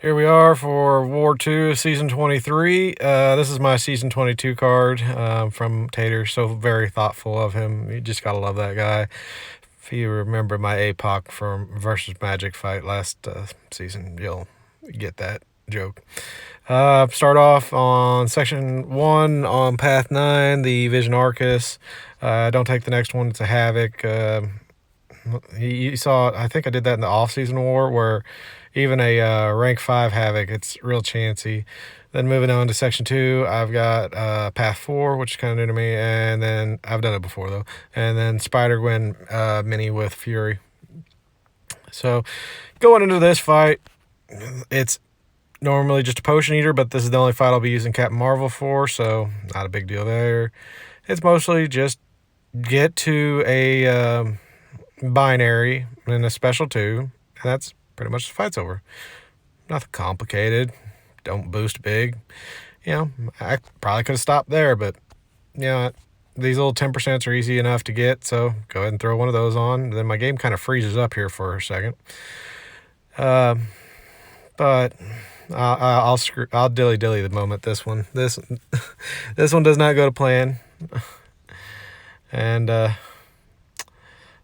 Here we are for War 2, Season 23. This is my Season 22 card from Tater. So very thoughtful of him. You just gotta love that guy. If you remember my APOC from versus Magic fight last season, you'll get that joke. Start off on Section 1 on Path 9, the Vision Aarkus. Don't take the next one, it's a Havoc. You saw, I think I did that in the off-season war, where even a rank 5 Havoc, it's real chancy. Then moving on to Section 2, I've got Path 4, which is kind of new to me, and then, I've done it before though, and then Spidergwen mini with Fury. So, going into this fight, it's normally just a Potion Eater, but this is the only fight I'll be using Captain Marvel for, so not a big deal there. It's mostly just get to a binary and a special 2, and that's pretty much the fight's over. Nothing complicated. Don't boost big. I probably could have stopped there, but these little 10% are easy enough to get, so go ahead and throw one of those on. Then my game kind of freezes up here for a second. But I'll dilly the moment this one one does not go to plan. And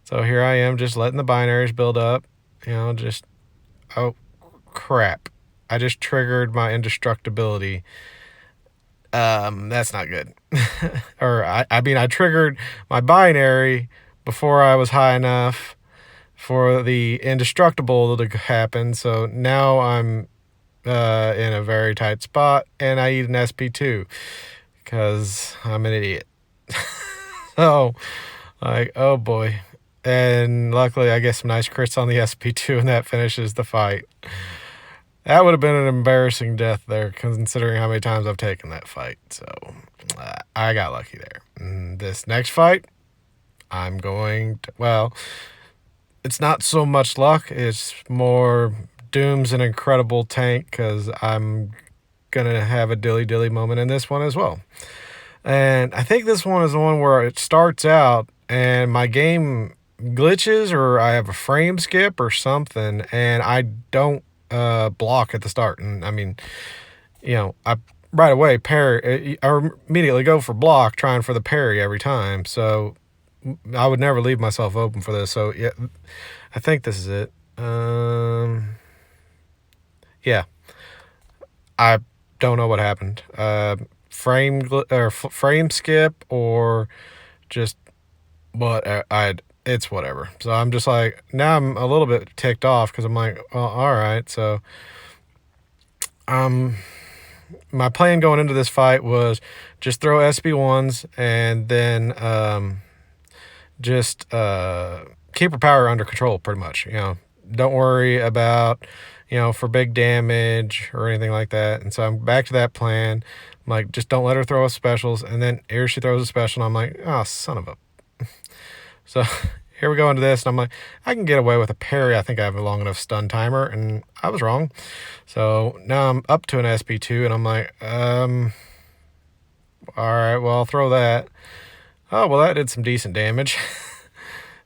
so here I am just letting the binaries build up, oh crap, I just triggered my indestructibility. That's not good. Or I triggered my binary before I was high enough for the indestructible to happen. So now I'm in a very tight spot, and I eat an SP2 because I'm an idiot. So, oh boy. And luckily, I get some nice crits on the SP2, and that finishes the fight. That would have been an embarrassing death there, considering how many times I've taken that fight. So, I got lucky there. And this next fight, I'm going to... Well, it's not so much luck. It's more Doom's an incredible tank, because I'm going to have a dilly moment in this one as well. And I think this one is the one where it starts out, and my game glitches, or I have a frame skip or something, and I don't block at the start. And I mean, I right away parry. I immediately go for block, trying for the parry every time. So I would never leave myself open for this. So yeah, I think this is it. Yeah, I don't know what happened. Frame skip, or just what it's whatever. So I'm just like, now I'm a little bit ticked off, because I'm like, well, all right. So my plan going into this fight was just throw SB1s, and then just keep her power under control, pretty much. Don't worry about for big damage or anything like that. And so I'm back to that plan. I'm like, just don't let her throw us specials. And then here she throws a special, and I'm like, oh, son of a... So here we go into this, and I'm like, I can get away with a parry. I think I have a long enough stun timer, and I was wrong. So now I'm up to an SP2, and I'm like, all right, well, I'll throw that. Oh, well, that did some decent damage.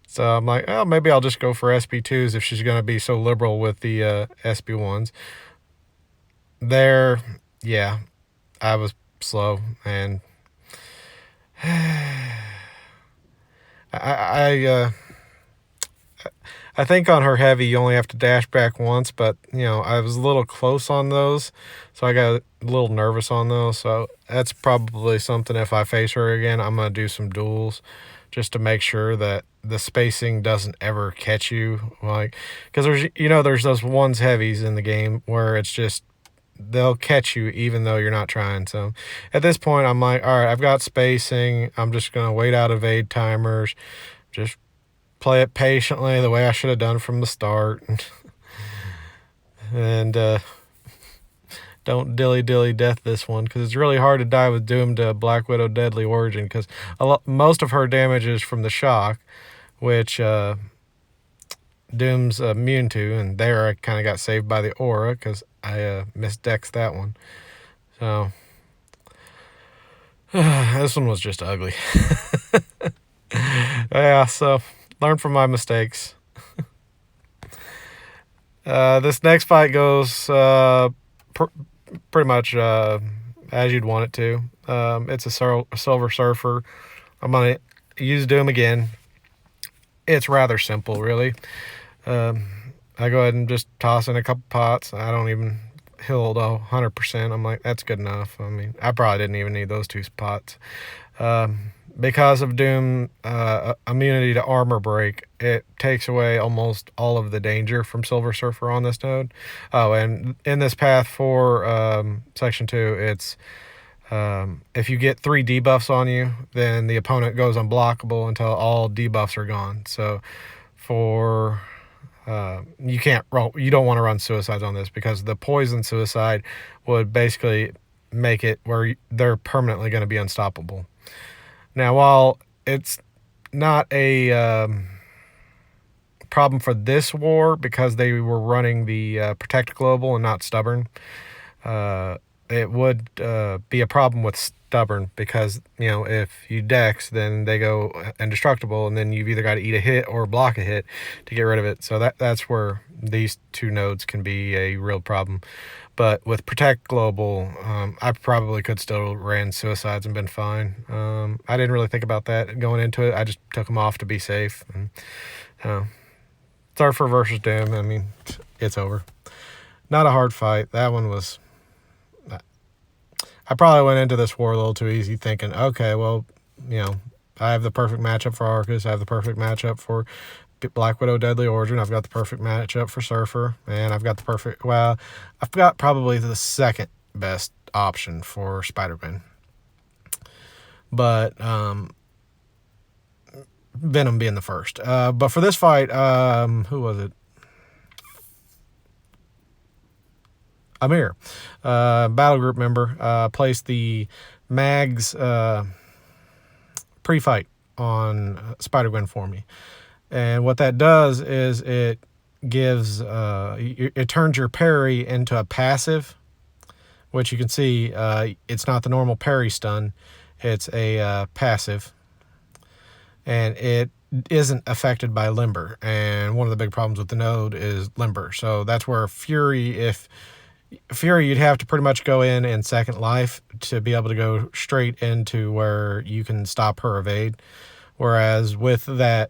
So I'm like, oh, maybe I'll just go for SP2s if she's going to be so liberal with the SP1s. There, yeah, I was slow, and... I think on her heavy you only have to dash back once, but I was a little close on those, so I got a little nervous on those. So that's probably something, if I face her again, I'm gonna do some duels just to make sure that the spacing doesn't ever catch you, like, because there's those ones heavies in the game where it's just they'll catch you even though you're not trying. So at this point, I'm like, all right, I've got spacing. I'm just going to wait out evade timers. Just play it patiently the way I should have done from the start. And don't dilly death this one, because it's really hard to die with Doom to Black Widow Deadly Origin, because most of her damage is from the shock, which Doom's immune to, and there I kind of got saved by the aura, because I misdexed that one. So this one was just ugly. Yeah, so learn from my mistakes. This next fight goes pretty much as you'd want it to. It's a Silver Surfer. I'm going to use Doom again. It's rather simple, really. I go ahead and just toss in a couple pots. I don't even heal to 100%. I'm like, that's good enough. I mean, I probably didn't even need those 2 pots. Because of Doom immunity to armor break, it takes away almost all of the danger from Silver Surfer on this node. Oh, and in this path for section 2, it's if you get 3 debuffs on you, then the opponent goes unblockable until all debuffs are gone. So for you don't want to run suicides on this, because the poison suicide would basically make it where they're permanently going to be unstoppable. Now, while it's not a problem for this war because they were running the Protect Global and not Stubborn, it would be a problem with Stubborn because, if you Dex, then they go indestructible, and then you've either got to eat a hit or block a hit to get rid of it. So that's where these 2 nodes can be a real problem. But with Protect Global, I probably could still ran suicides and been fine. I didn't really think about that going into it. I just took them off to be safe. And, Surfer versus Doom, I mean, it's over. Not a hard fight. That one was... I probably went into this war a little too easy, thinking, okay, well, I have the perfect matchup for Aarkus. I have the perfect matchup for Black Widow Deadly Origin. I've got the perfect matchup for Surfer. And I've got I've got probably the second best option for Spidergwen. But Venom being the first. But for this fight, who was it? Amir, battle group member, placed the Mags pre-fight on Spider-Gwen for me. And what that does is it gives, it turns your parry into a passive, which you can see, it's not the normal parry stun, it's a passive. And it isn't affected by limber. And one of the big problems with the node is limber. So that's where Fury, you'd have to pretty much go in second life to be able to go straight into where you can stop her evade. Whereas with that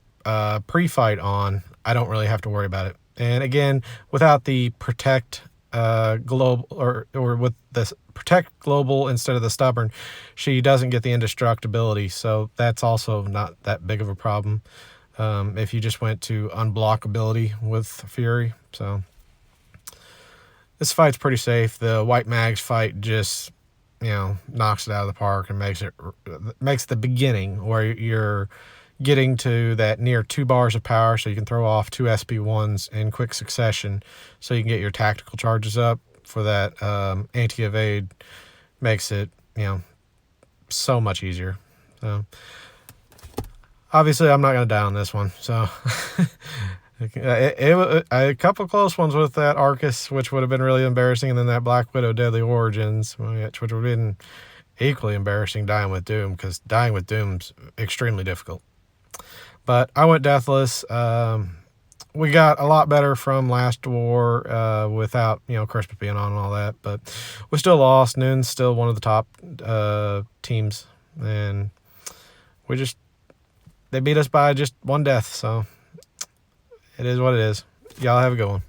pre-fight on, I don't really have to worry about it. And again, without the Protect Global, or with the Protect Global instead of the Stubborn, she doesn't get the indestructibility. So that's also not that big of a problem if you just went to unblockability with Fury. So this fight's pretty safe. The White Mags fight just, knocks it out of the park and makes the beginning where you're getting to that near 2 bars of power, so you can throw off 2 SP1s in quick succession, so you can get your tactical charges up for that anti-evade. Makes it, so much easier. So obviously, I'm not going to die on this one. So a couple close ones with that Aarkus, which would have been really embarrassing, and then that Black Widow Deadly Origins, which would have been equally embarrassing dying with Doom, because dying with Doom's extremely difficult. But I went deathless. We got a lot better from last war without, Christmas being on and all that. But we still lost. NEWN's still one of the top teams. And they beat us by just 1 death. So it is what it is. Y'all have a good one.